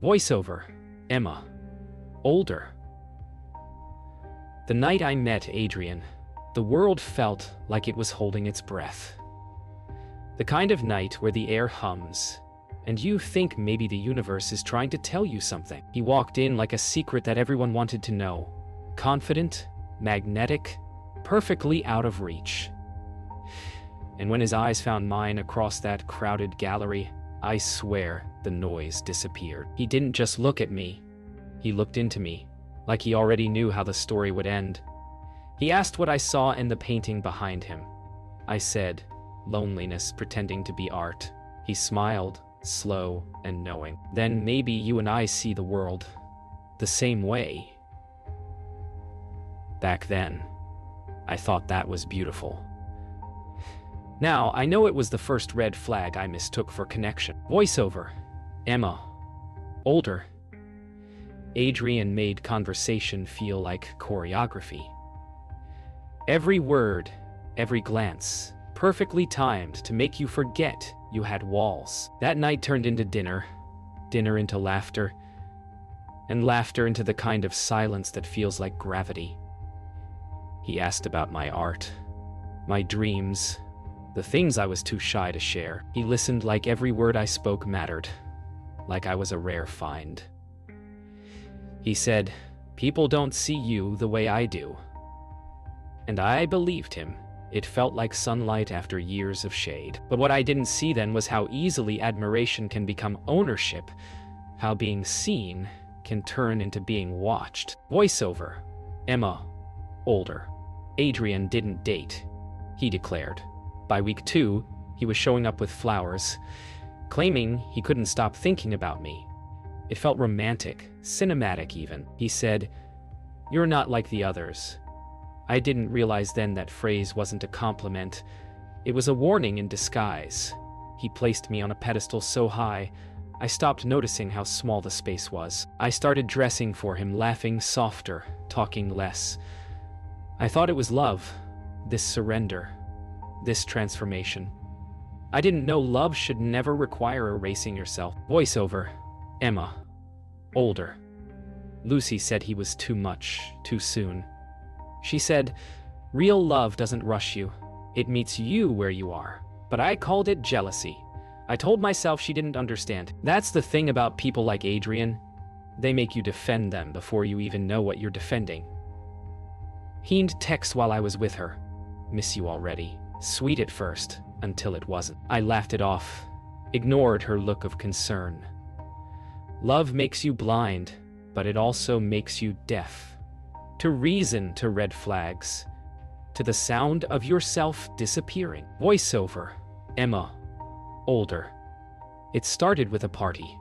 Voiceover, Emma. Older. The night I met Adrian, the world felt like it was holding its breath. The kind of night where the air hums, and you think maybe the universe is trying to tell you something. He walked in like a secret that everyone wanted to know. Confident, magnetic, perfectly out of reach. And when his eyes found mine across that crowded gallery, I swear the noise disappeared. He didn't just look at me. He looked into me, like he already knew how the story would end. He asked what I saw in the painting behind him. I said, loneliness pretending to be art. He smiled, slow and knowing. Then maybe you and I see the world the same way. Back then, I thought that was beautiful. Now, I know it was the first red flag I mistook for connection. Voiceover, Emma. Older. Adrian made conversation feel like choreography. Every word, every glance, perfectly timed to make you forget you had walls. That night turned into dinner, dinner into laughter, and laughter into the kind of silence that feels like gravity. He asked about my art, my dreams, the things I was too shy to share. He listened like every word I spoke mattered, like I was a rare find. He said, "People don't see you the way I do." And I believed him. It felt like sunlight after years of shade. But what I didn't see then was how easily admiration can become ownership, how being seen can turn into being watched. Voiceover, Emma. Older. Adrian didn't date, he declared. By week 2, he was showing up with flowers, claiming he couldn't stop thinking about me. It felt romantic, cinematic even. He said, "You're not like the others." I didn't realize then that phrase wasn't a compliment. It was a warning in disguise. He placed me on a pedestal so high, I stopped noticing how small the space was. I started dressing for him, laughing softer, talking less. I thought it was love, this surrender, this transformation. I didn't know love should never require erasing yourself. Voiceover, Emma. Older. Lucy said he was too much, too soon. She said, "Real love doesn't rush you. It meets you where you are." But I called it jealousy. I told myself she didn't understand. That's the thing about people like Adrian. They make you defend them before you even know what you're defending. He'd text while I was with her. "Miss you already." Sweet at first, until it wasn't. I laughed it off, ignored her look of concern. Love makes you blind, but it also makes you deaf. To reason, to red flags, to the sound of yourself disappearing. Voiceover, Emma. Older. It started with a party.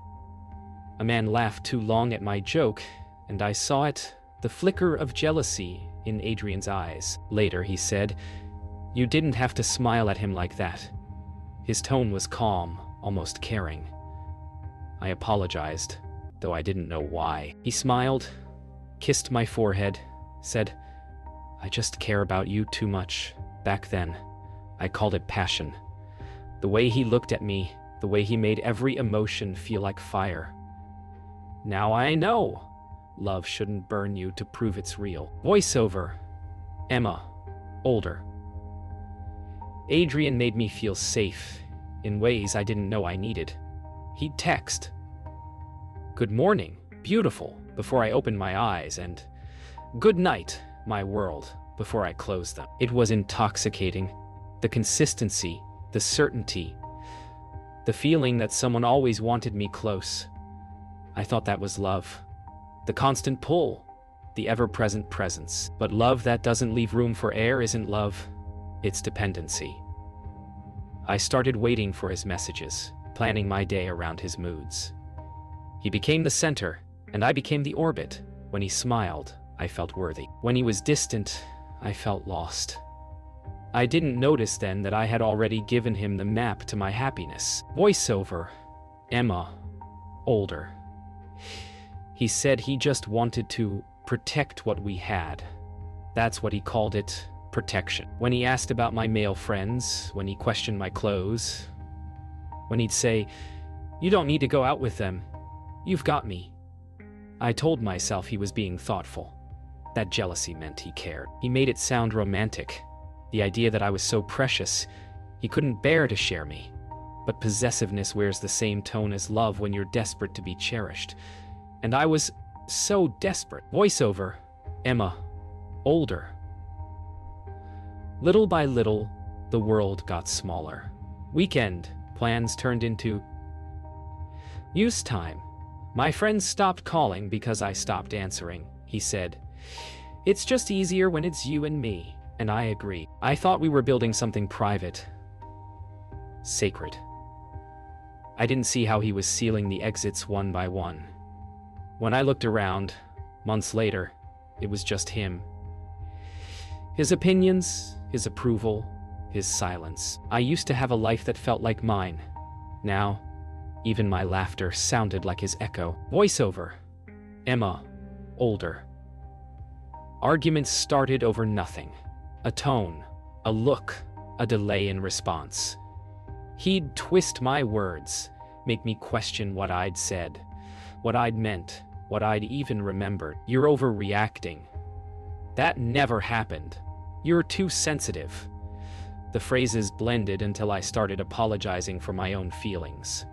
A man laughed too long at my joke, and I saw it, the flicker of jealousy in Adrian's eyes. Later he said, "You didn't have to smile at him like that." His tone was calm, almost caring. I apologized, though I didn't know why. He smiled, kissed my forehead, said, "I just care about you too much." Back then, I called it passion. The way he looked at me, the way he made every emotion feel like fire. Now I know. Love shouldn't burn you to prove it's real. Voiceover, Emma. Older. Adrian made me feel safe in ways I didn't know I needed. He'd text, "Good morning, beautiful," before I opened my eyes, and "Good night, my world," before I closed them. It was intoxicating. The consistency, the certainty, the feeling that someone always wanted me close. I thought that was love. The constant pull, the ever-present presence. But love that doesn't leave room for air isn't love, it's dependency. I started waiting for his messages, planning my day around his moods. He became the center, and I became the orbit. When he smiled, I felt worthy. When he was distant, I felt lost. I didn't notice then that I had already given him the map to my happiness. Voiceover, Emma. Older. He said he just wanted to protect what we had. That's what he called it, protection. When he asked about my male friends, when he questioned my clothes, when he'd say, "You don't need to go out with them. You've got me. I told myself he was being thoughtful. That jealousy meant he cared. He made it sound romantic. The idea that I was so precious, he couldn't bear to share me. But possessiveness wears the same tone as love when you're desperate to be cherished. And I was so desperate. Voiceover, Emma, older. Little by little, the world got smaller. Weekend plans turned into use time. My friends stopped calling because I stopped answering. He said, "It's just easier when it's you and me." And I agreed. I thought we were building something private, sacred. I didn't see how he was sealing the exits one by one. When I looked around, months later, it was just him. His opinions, his approval, his silence. I used to have a life that felt like mine. Now, even my laughter sounded like his echo. Voiceover, Emma, older. Arguments started over nothing. A tone, a look, a delay in response. He'd twist my words, make me question what I'd said, what I'd meant, what I'd even remembered. "You're overreacting. That never happened. You're too sensitive." The phrases blended until I started apologizing for my own feelings.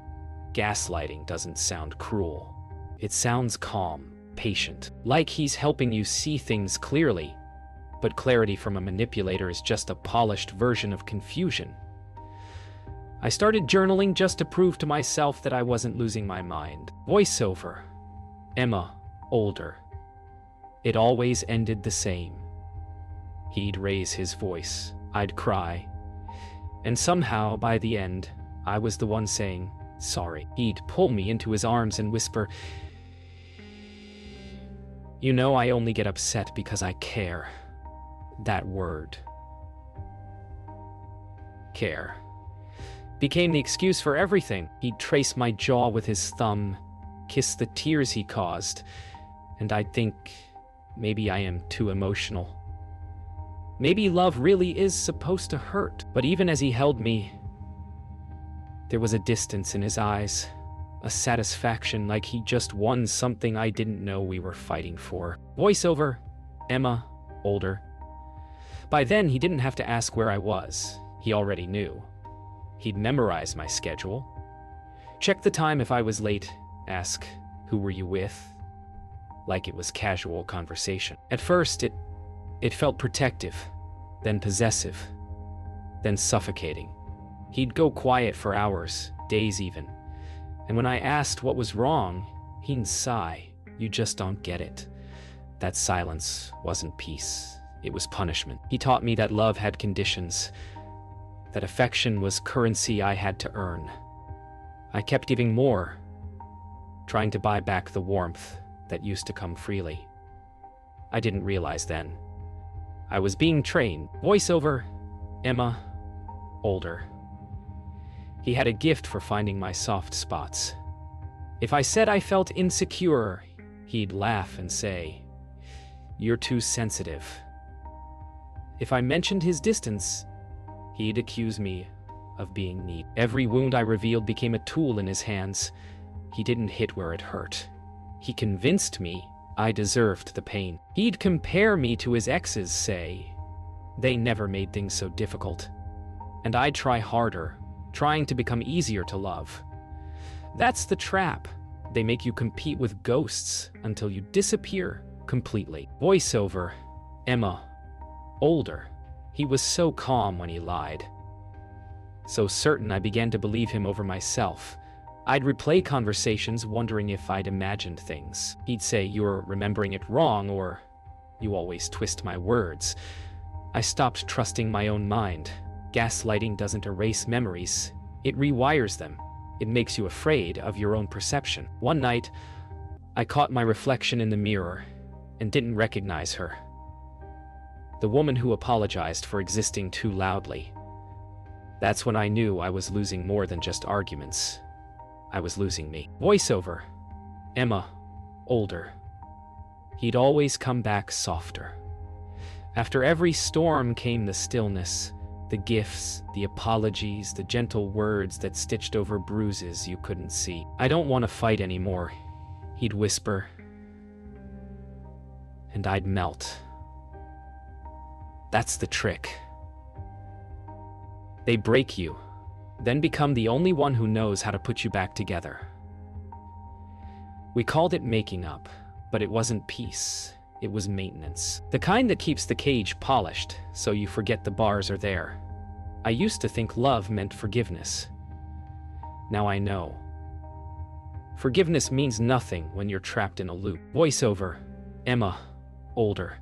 Gaslighting doesn't sound cruel. It sounds calm, patient, like he's helping you see things clearly. But clarity from a manipulator is just a polished version of confusion. I started journaling just to prove to myself that I wasn't losing my mind. Voiceover, Emma, older. It always ended the same. He'd raise his voice, I'd cry, and somehow, by the end, I was the one saying, "Sorry." He'd pull me into his arms and whisper, "You know I only get upset because I care." That word, care, became the excuse for everything. He'd trace my jaw with his thumb, kiss the tears he caused, and I'd think, maybe I am too emotional. Maybe love really is supposed to hurt. But even as he held me, there was a distance in his eyes, a satisfaction like he just won something I didn't know we were fighting for. Voiceover, Emma, older. By then, he didn't have to ask where I was. He already knew. He'd memorize my schedule, check the time if I was late, ask, "Who were you with?" Like it was casual conversation. At first, it felt protective, then possessive, then suffocating. He'd go quiet for hours, days even. And when I asked what was wrong, he'd sigh, "You just don't get it." That silence wasn't peace. It was punishment. He taught me that love had conditions, that affection was currency I had to earn. I kept giving more, trying to buy back the warmth that used to come freely. I didn't realize then. I was being trained. Voiceover, Emma, older. He had a gift for finding my soft spots. If I said I felt insecure, he'd laugh and say, "You're too sensitive." If I mentioned his distance, he'd accuse me of being needy. Every wound I revealed became a tool in his hands. He didn't hit where it hurt. He convinced me I deserved the pain. He'd compare me to his exes, say, "They never made things so difficult." And I'd try harder, trying to become easier to love. That's the trap. They make you compete with ghosts until you disappear completely. Voiceover, Emma, older. He was so calm when he lied. So certain I began to believe him over myself. I'd replay conversations wondering if I'd imagined things. He'd say, "You're remembering it wrong," or "You always twist my words." I stopped trusting my own mind. Gaslighting doesn't erase memories. It rewires them. It makes you afraid of your own perception. One night, I caught my reflection in the mirror and didn't recognize her. The woman who apologized for existing too loudly. That's when I knew I was losing more than just arguments. I was losing me. Voiceover, Emma, older. He'd always come back softer. After every storm came the stillness, the gifts, the apologies, the gentle words that stitched over bruises you couldn't see. "I don't want to fight anymore," He'd whisper, and I'd melt. That's the trick. They break you, then become the only one who knows how to put you back together. We called it making up, but it wasn't peace. It was maintenance. The kind that keeps the cage polished so you forget the bars are there. I used to think love meant forgiveness. Now I know. Forgiveness means nothing when you're trapped in a loop. Voiceover, Emma, older.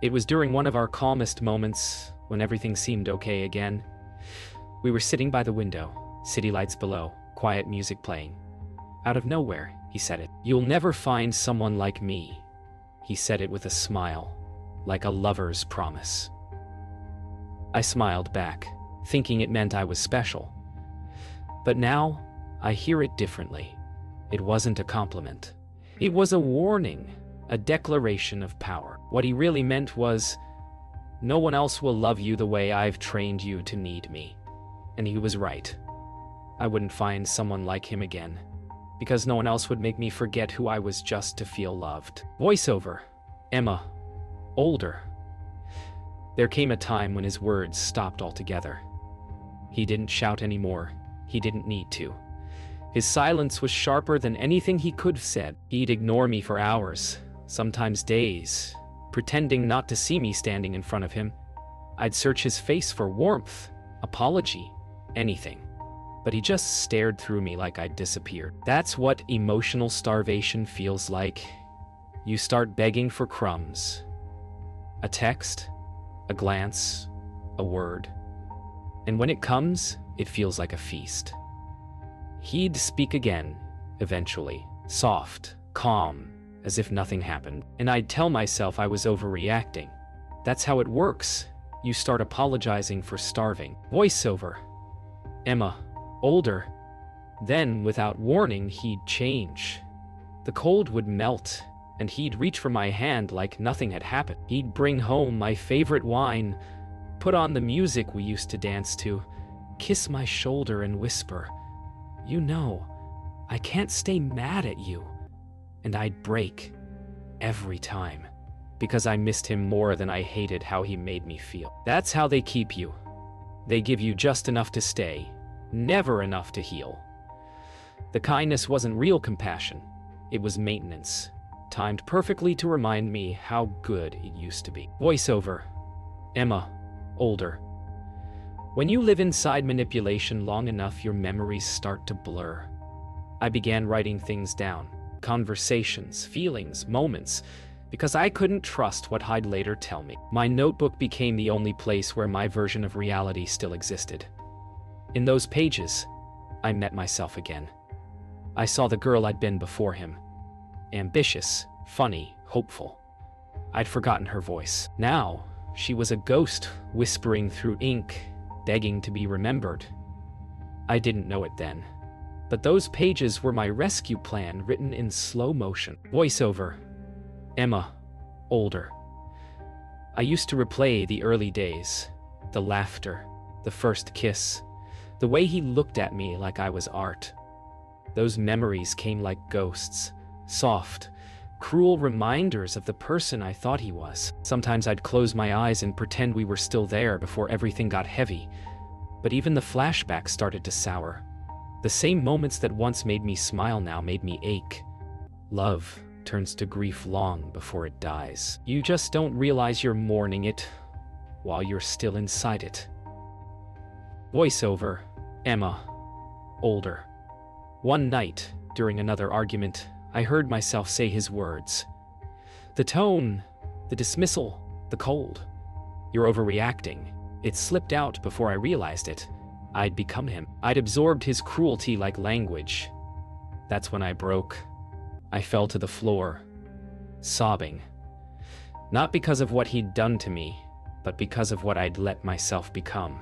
It was during one of our calmest moments, when everything seemed okay again. We were sitting by the window, city lights below, quiet music playing. Out of nowhere, he said it. You'll never find someone like me. He said it with a smile, like a lover's promise. I smiled back, thinking it meant I was special. But now, I hear it differently. It wasn't a compliment. It was a warning, a declaration of power. What he really meant was, no one else will love you the way I've trained you to need me. And he was right. I wouldn't find someone like him again, because no one else would make me forget who I was just to feel loved. Voiceover, Emma, older. There came a time when his words stopped altogether. He didn't shout anymore. He didn't need to. His silence was sharper than anything he could have said. He'd ignore me for hours, sometimes days, pretending not to see me standing in front of him. I'd search his face for warmth, apology, anything. But he just stared through me like I'd disappeared. That's what emotional starvation feels like. You start begging for crumbs. A text, a glance, a word. And when it comes, it feels like a feast. He'd speak again, eventually, soft, calm, as if nothing happened. And I'd tell myself I was overreacting. That's how it works. You start apologizing for starving. Voiceover, Emma, older. Then, without warning, he'd change. The cold would melt, and he'd reach for my hand like nothing had happened. He'd bring home my favorite wine, put on the music we used to dance to, kiss my shoulder and whisper, "You know, I can't stay mad at you." And I'd break, every time, because I missed him more than I hated how he made me feel. That's how they keep you. They give you just enough to stay, never enough to heal. The kindness wasn't real compassion. It was maintenance, timed perfectly to remind me how good it used to be. Voiceover, Emma, older. When you live inside manipulation long enough, your memories start to blur. I began writing things down, conversations, feelings, moments, because I couldn't trust what I'd later tell me. My notebook became the only place where my version of reality still existed. In those pages, I met myself again. I saw the girl I'd been before him. Ambitious, funny, hopeful. I'd forgotten her voice. Now, she was a ghost whispering through ink, begging to be remembered. I didn't know it then, but those pages were my rescue plan written in slow motion. Voiceover, Emma, older. I used to replay the early days, the laughter, the first kiss, the way he looked at me like I was art. Those memories came like ghosts, soft, cruel reminders of the person I thought he was. Sometimes I'd close my eyes and pretend we were still there before everything got heavy, but even the flashbacks started to sour. The same moments that once made me smile now made me ache. Love turns to grief long before it dies. You just don't realize you're mourning it while you're still inside it. Voiceover, Emma, older. One night, during another argument, I heard myself say his words. The tone, the dismissal, the cold. You're overreacting. It slipped out before I realized it. I'd become him. I'd absorbed his cruelty like language. That's when I broke. I fell to the floor, sobbing. Not because of what he'd done to me, but because of what I'd let myself become.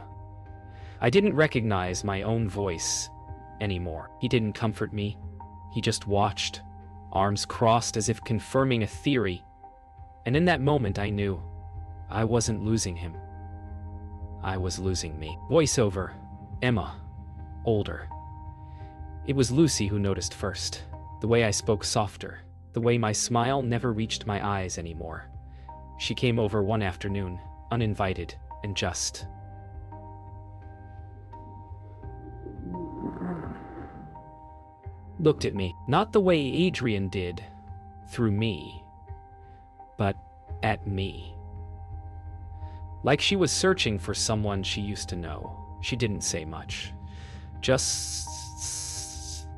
I didn't recognize my own voice anymore. He didn't comfort me. He just watched, arms crossed as if confirming a theory. And in that moment I knew I wasn't losing him. I was losing me. Voiceover, Emma, older. It was Lucy who noticed first. The way I spoke softer. The way my smile never reached my eyes anymore. She came over one afternoon, uninvited, and just looked at me. Not the way Adrian did, through me, but at me. Like she was searching for someone she used to know. She didn't say much. Just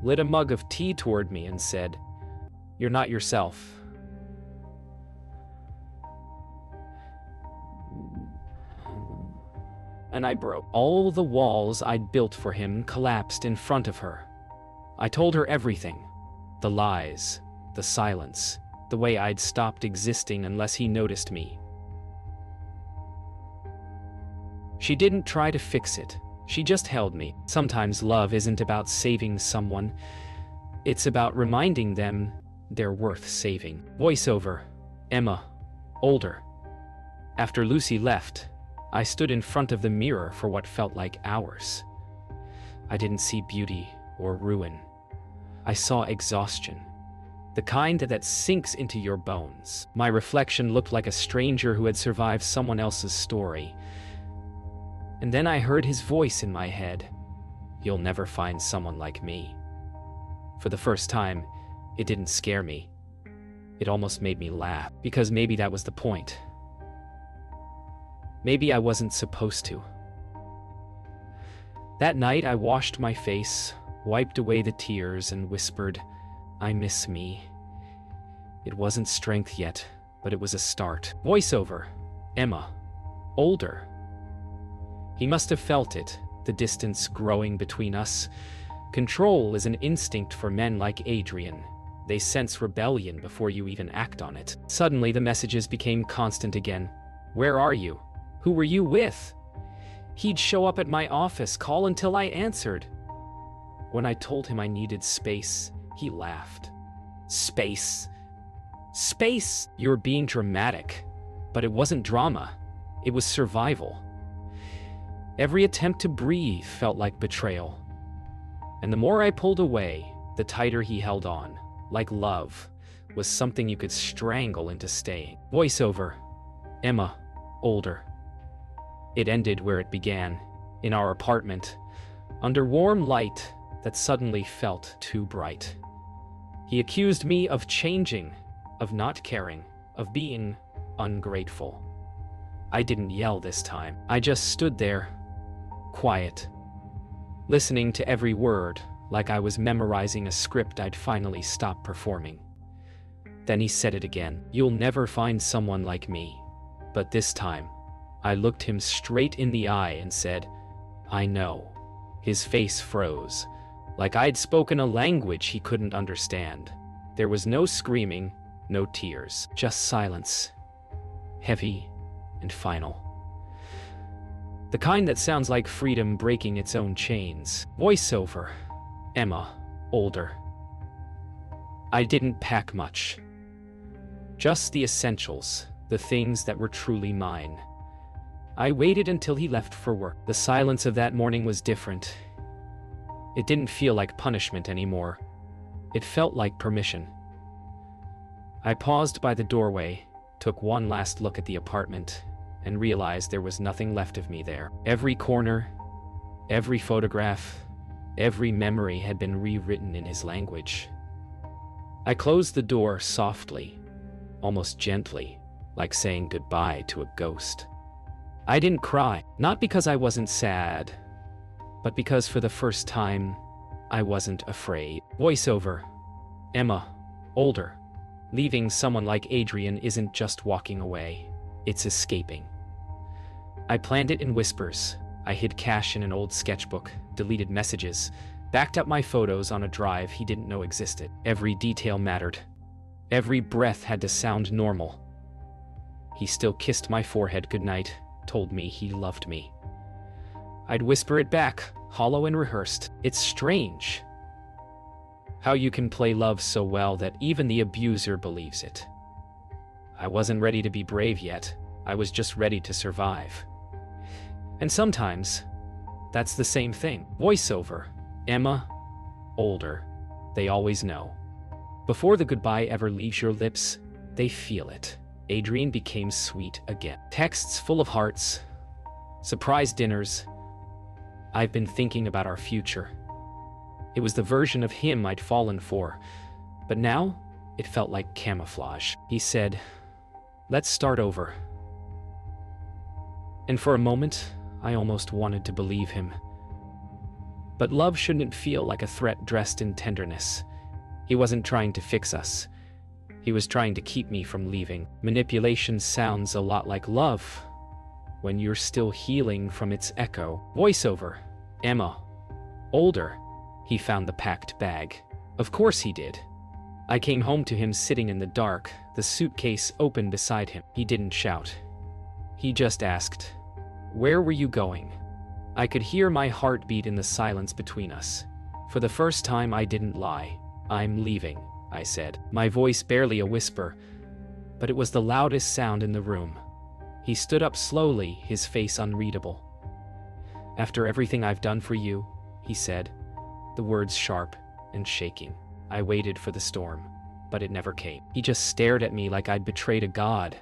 lit a mug of tea toward me and said, "You're not yourself." And I broke. All the walls I'd built for him collapsed in front of her. I told her everything. The lies, the silence, the way I'd stopped existing unless he noticed me. She didn't try to fix it. She just held me. Sometimes love isn't about saving someone. It's about reminding them they're worth saving. Voiceover, Emma, older. After Lucy left, I stood in front of the mirror for what felt like hours. I didn't see beauty or ruin. I saw exhaustion. The kind that sinks into your bones. My reflection looked like a stranger who had survived someone else's story. And then I heard his voice in my head. "You'll never find someone like me." For the first time, it didn't scare me. It almost made me laugh, because maybe that was the point. Maybe I wasn't supposed to. That night, I washed my face, wiped away the tears, and whispered, "I miss me." It wasn't strength yet, but it was a start. Voiceover, Emma, older. He must have felt it, the distance growing between us. Control is an instinct for men like Adrian. They sense rebellion before you even act on it. Suddenly, the messages became constant again. "Where are you? Who were you with?" He'd show up at my office, call until I answered. When I told him I needed space, he laughed. "Space? Space? You're being dramatic." But it wasn't drama. It was survival. Every attempt to breathe felt like betrayal. And the more I pulled away, the tighter he held on, like love was something you could strangle into staying. Voiceover, Emma, older. It ended where it began, in our apartment, under warm light that suddenly felt too bright. He accused me of changing, of not caring, of being ungrateful. I didn't yell this time. I just stood there, quiet, listening to every word like I was memorizing a script I'd finally stopped performing. Then he said it again. "You'll never find someone like me." But this time, I looked him straight in the eye and said, "I know." His face froze, like I'd spoken a language he couldn't understand. There was no screaming, no tears, just silence, heavy and final. The kind that sounds like freedom breaking its own chains. Voiceover, Emma, older. I didn't pack much. Just the essentials, the things that were truly mine. I waited until he left for work. The silence of that morning was different. It didn't feel like punishment anymore. It felt like permission. I paused by the doorway, took one last look at the apartment, and realized there was nothing left of me there. Every corner, every photograph, every memory had been rewritten in his language. I closed the door softly, almost gently, like saying goodbye to a ghost. I didn't cry, not because I wasn't sad, but because for the first time, I wasn't afraid. Voiceover, Emma, older. Leaving someone like Adrian isn't just walking away, it's escaping. I planned it in whispers. I hid cash in an old sketchbook, deleted messages, backed up my photos on a drive he didn't know existed. Every detail mattered. Every breath had to sound normal. He still kissed my forehead goodnight, told me he loved me. I'd whisper it back, hollow and rehearsed. It's strange how you can play love so well that even the abuser believes it. I wasn't ready to be brave yet. I was just ready to survive. And sometimes, that's the same thing. Voiceover, Emma, older. They always know. Before the goodbye ever leaves your lips, they feel it. Adrian became sweet again. Texts full of hearts, surprise dinners. I've been thinking about our future. It was the version of him I'd fallen for, but now it felt like camouflage. He said, "Let's start over." And for a moment, I almost wanted to believe him. But love shouldn't feel like a threat dressed in tenderness. He wasn't trying to fix us. He was trying to keep me from leaving. Manipulation sounds a lot like love when you're still healing from its echo. Voiceover. Emma. Older. He found the packed bag. Of course he did. I came home to him sitting in the dark, the suitcase open beside him. He didn't shout. He just asked, "Where were you going?" I could hear my heartbeat in the silence between us. For the first time, I didn't lie. "I'm leaving," I said, my voice barely a whisper, but it was the loudest sound in the room. He stood up slowly, his face unreadable. "After everything I've done for you," he said, the words sharp and shaking. I waited for the storm, but it never came. He just stared at me like I'd betrayed a god.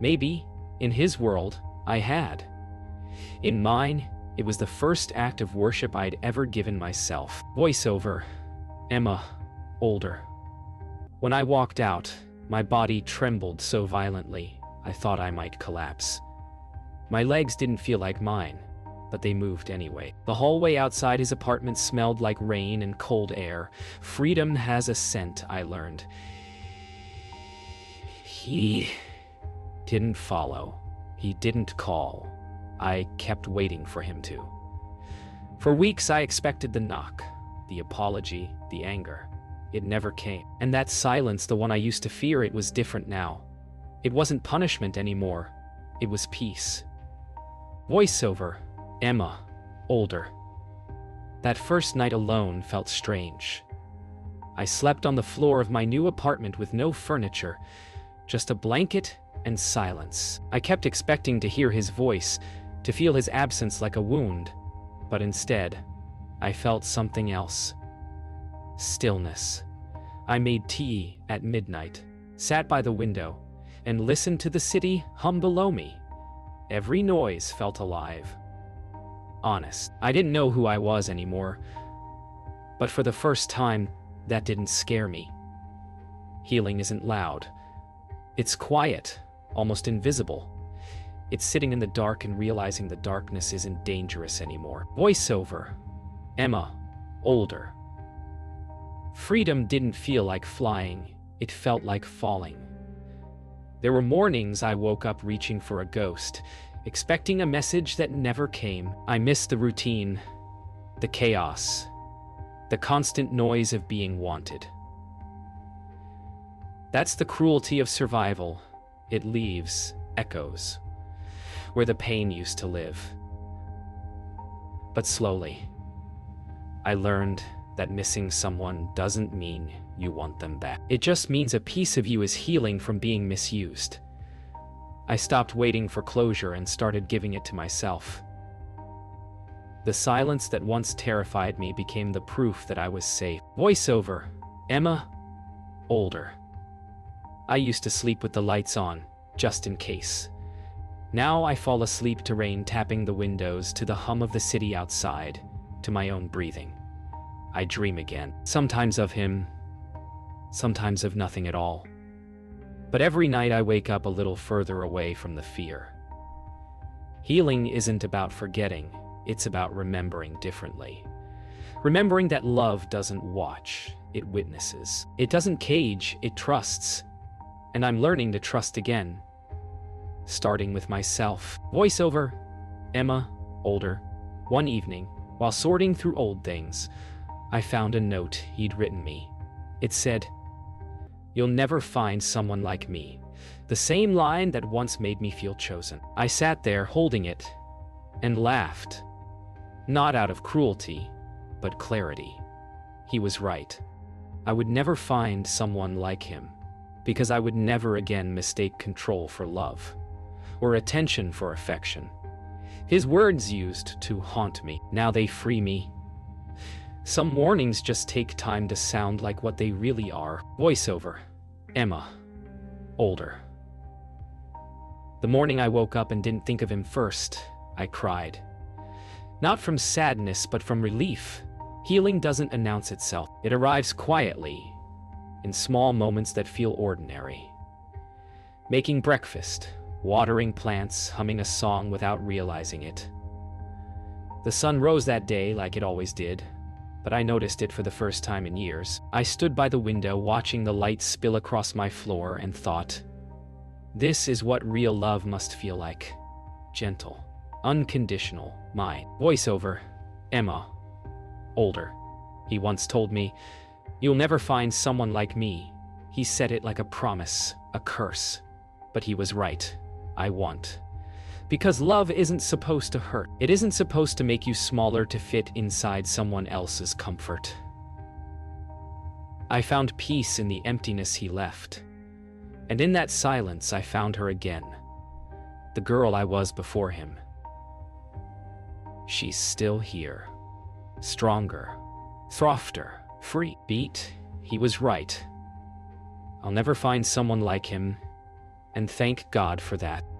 Maybe, in his world, I had. In mine, it was the first act of worship I'd ever given myself. Voiceover. Emma. Older. When I walked out, my body trembled so violently, I thought I might collapse. My legs didn't feel like mine, but they moved anyway. The hallway outside his apartment smelled like rain and cold air. Freedom has a scent, I learned. He didn't follow. He didn't call. I kept waiting for him to. For weeks, I expected the knock, the apology, the anger. It never came. And that silence, the one I used to fear, it was different now. It wasn't punishment anymore. It was peace. Voiceover. Emma. Older. That first night alone felt strange. I slept on the floor of my new apartment with no furniture, just a blanket and silence. I kept expecting to hear his voice, to feel his absence like a wound, but instead, I felt something else. Stillness. I made tea at midnight, sat by the window, and listened to the city hum below me. Every noise felt alive. Honest. I didn't know who I was anymore, but for the first time, that didn't scare me. Healing isn't loud. It's quiet, almost invisible. It's sitting in the dark and realizing the darkness isn't dangerous anymore. Voiceover. Emma. Older. Freedom didn't feel like flying. It felt like falling. There were mornings I woke up reaching for a ghost, expecting a message that never came. I missed the routine, the chaos, the constant noise of being wanted. That's the cruelty of survival. It leaves echoes where the pain used to live. But slowly, I learned that missing someone doesn't mean you want them back. It just means a piece of you is healing from being misused. I stopped waiting for closure and started giving it to myself. The silence that once terrified me became the proof that I was safe. Voiceover. Emma. Older. I used to sleep with the lights on, just in case. Now I fall asleep to rain tapping the windows, to the hum of the city outside, to my own breathing. I dream again. Sometimes of him, sometimes of nothing at all. But every night I wake up a little further away from the fear. Healing isn't about forgetting, it's about remembering differently. Remembering that love doesn't watch, it witnesses. It doesn't cage, it trusts. And I'm learning to trust again, starting with myself. Voiceover. Emma. Older. One evening, while sorting through old things, I found a note he'd written me. It said, "You'll never find someone like me." The same line that once made me feel chosen. I sat there holding it and laughed. Not out of cruelty, but clarity. He was right. I would never find someone like him, because I would never again mistake control for love, or attention for affection. His words used to haunt me. Now they free me. Some warnings just take time to sound like what they really are. Voiceover. Emma. Older. The morning I woke up and didn't think of him first, I cried. Not from sadness, but from relief. Healing doesn't announce itself. It arrives quietly, in small moments that feel ordinary. Making breakfast, watering plants, humming a song without realizing it. The sun rose that day like it always did, but I noticed it for the first time in years. I stood by the window watching the light spill across my floor and thought, this is what real love must feel like. Gentle, unconditional, mine. Voiceover. Emma. Older. He once told me, "You'll never find someone like me." He said it like a promise, a curse. But he was right. I want. Because love isn't supposed to hurt. It isn't supposed to make you smaller to fit inside someone else's comfort. I found peace in the emptiness he left. And in that silence, I found her again. The girl I was before him. She's still here. Stronger. Softer. Free. Beat. He was right. I'll never find someone like him, and thank God for that.